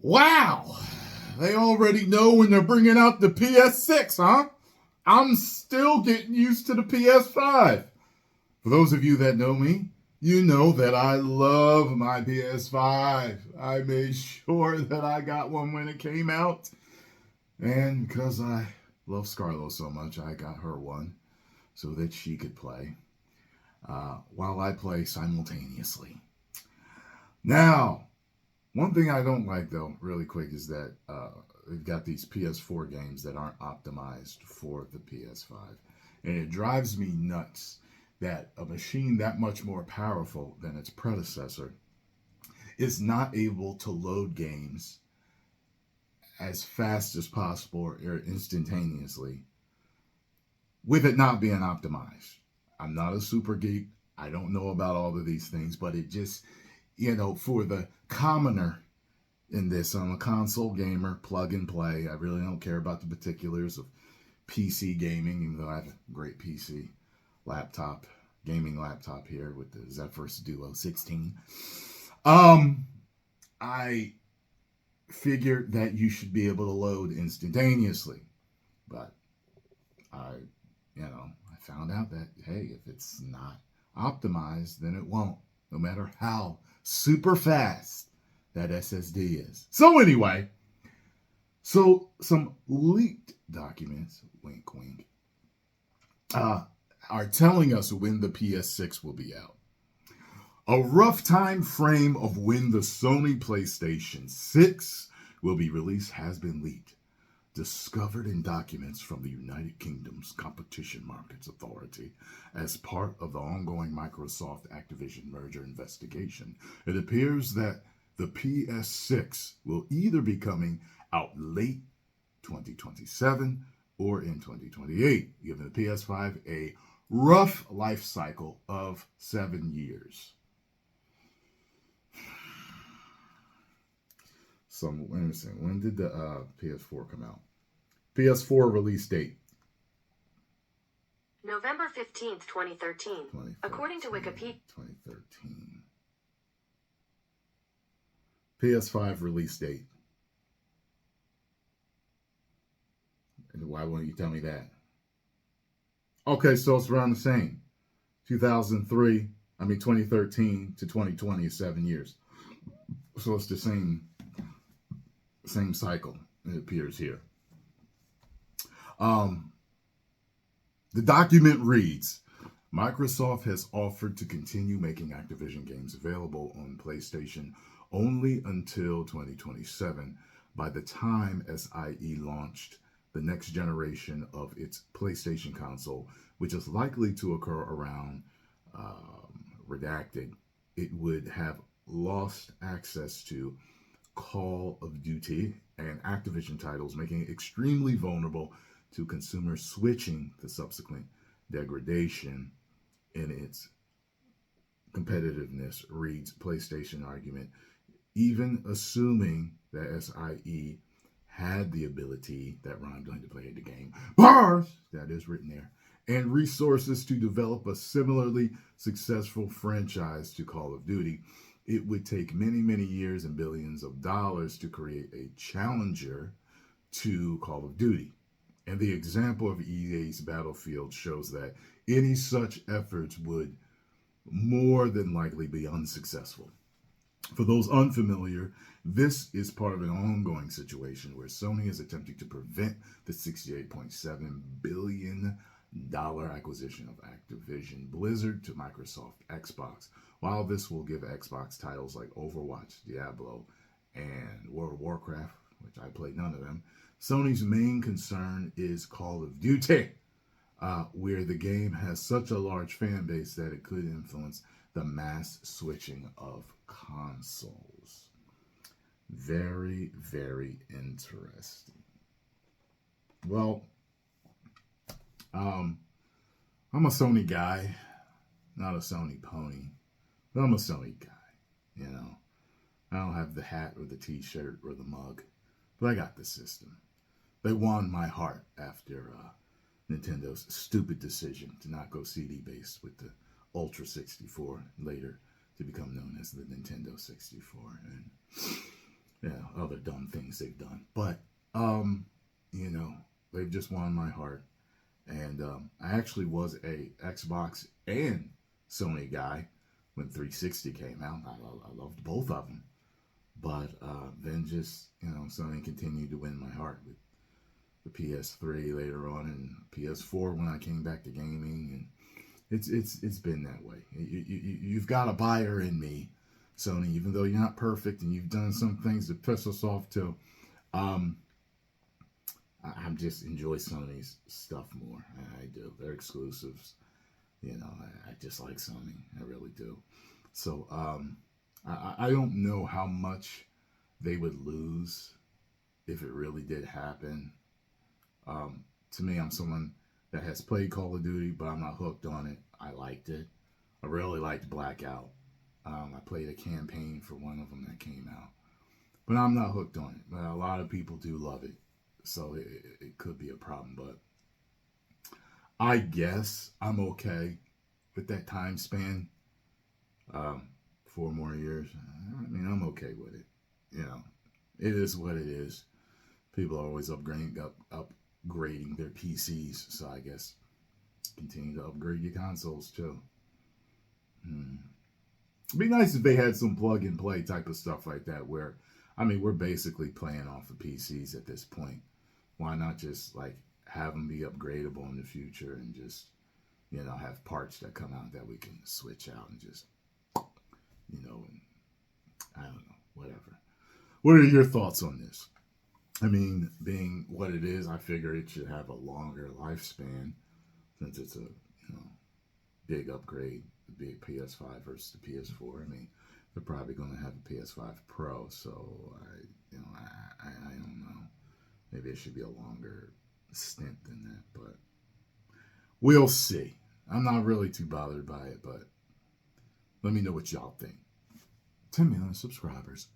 Wow, they already know when they're bringing out the PS6, huh? I'm still getting used to the PS5. For those of you that know me, you know that I love my PS5. I made sure that I got one when it came out. And because I love Scarlo so much, I got her one so that she could play while I play simultaneously. Now, one thing I don't like, though, really quick, is that they've got these PS4 games that aren't optimized for the PS5. And it drives me nuts that a machine that much more powerful than its predecessor is not able to load games as fast as possible or instantaneously with it not being optimized. I'm not a super geek. I don't know about all of these things, but it just, for the commoner in this, I'm a console gamer, plug and play. I really don't care about the particulars of PC gaming, even though I have a great PC laptop, gaming laptop here with the Zephyrus Duo 16. I figured that you should be able to load instantaneously, but I found out that, hey, if it's not optimized, then it won't, no matter how super fast that SSD is. So anyway, some leaked documents, wink, wink, are telling us when the PS6 will be out. A rough time frame of when the Sony PlayStation 6 will be released has been leaked, discovered in documents from the United Kingdom's Competition Markets Authority as part of the ongoing Microsoft Activision merger investigation. It appears that the PS6 will either be coming out late 2027 or in 2028, giving the PS5 a rough life cycle of 7 years. So, let me see. When did the PS4 come out? PS4 release date. November 15th, 2013. According to Wikipedia. 2013. PS5 release date. And why won't you tell me that? Okay, so it's around the same. 2013 to 2020 is 7 years. So it's the same cycle, it appears here. The document reads, Microsoft has offered to continue making Activision games available on PlayStation only until 2027, by the time SIE launched the next generation of its PlayStation console, which is likely to occur around redacted. It would have lost access to Call of Duty and Activision titles, making it extremely vulnerable to consumers switching to subsequent degradation in its competitiveness, reads PlayStation argument. Even assuming that SIE had the ability, that rhymed on to play the game, bars, that is written there, and resources to develop a similarly successful franchise to Call of Duty, it would take many, many years and billions of dollars to create a challenger to Call of Duty. And the example of EA's Battlefield shows that any such efforts would more than likely be unsuccessful. For those unfamiliar, this is part of an ongoing situation where Sony is attempting to prevent the $68.7 billion acquisition of Activision Blizzard to Microsoft Xbox. While this will give Xbox titles like Overwatch, Diablo, and World of Warcraft, which I played none of them, Sony's main concern is Call of Duty, where the game has such a large fan base that it could influence the mass switching of consoles. Very, very interesting. Well, I'm a Sony guy, not a Sony pony, but I'm a Sony guy, I don't have the hat or the t-shirt or the mug, but I got the system. They won my heart after Nintendo's stupid decision to not go CD-based with the Ultra 64, later to become known as the Nintendo 64. And other dumb things they've done. But, you know, they've just won my heart. And I actually was a Xbox and Sony guy when 360 came out. I loved both of them. But then just, Sony continued to win my heart with the PS3 later on and PS4 when I came back to gaming. And it's been that way. You've got a buyer in me, Sony, even though you're not perfect and you've done some things that piss us off too. I just enjoy Sony's stuff more. I do. They're exclusives. I just like Sony. I really do. So I don't know how much they would lose if it really did happen. To me, I'm someone that has played Call of Duty, but I'm not hooked on it. I liked it. I really liked Blackout. I played a campaign for one of them that came out. But I'm not hooked on it. But a lot of people do love it. So it could be a problem. But I guess I'm okay with that time span. 4 more years. I mean, I'm okay with it. It is what it is. People are always upgrading their PCs. So I guess continue to upgrade your consoles too. It'd be nice if they had some plug and play type of stuff like that where, we're basically playing off of PCs at this point. Why not just have them be upgradable in the future and just, have parts that come out that we can switch out and just, and I don't know, whatever. What are your thoughts on this? Being what it is, I figure it should have a longer lifespan since it's a, big upgrade, the big PS5 versus the PS4. They're probably going to have a PS5 Pro, so I don't know. Maybe it should be a longer stint than that, but we'll see. I'm not really too bothered by it, but let me know what y'all think. 10 million subscribers.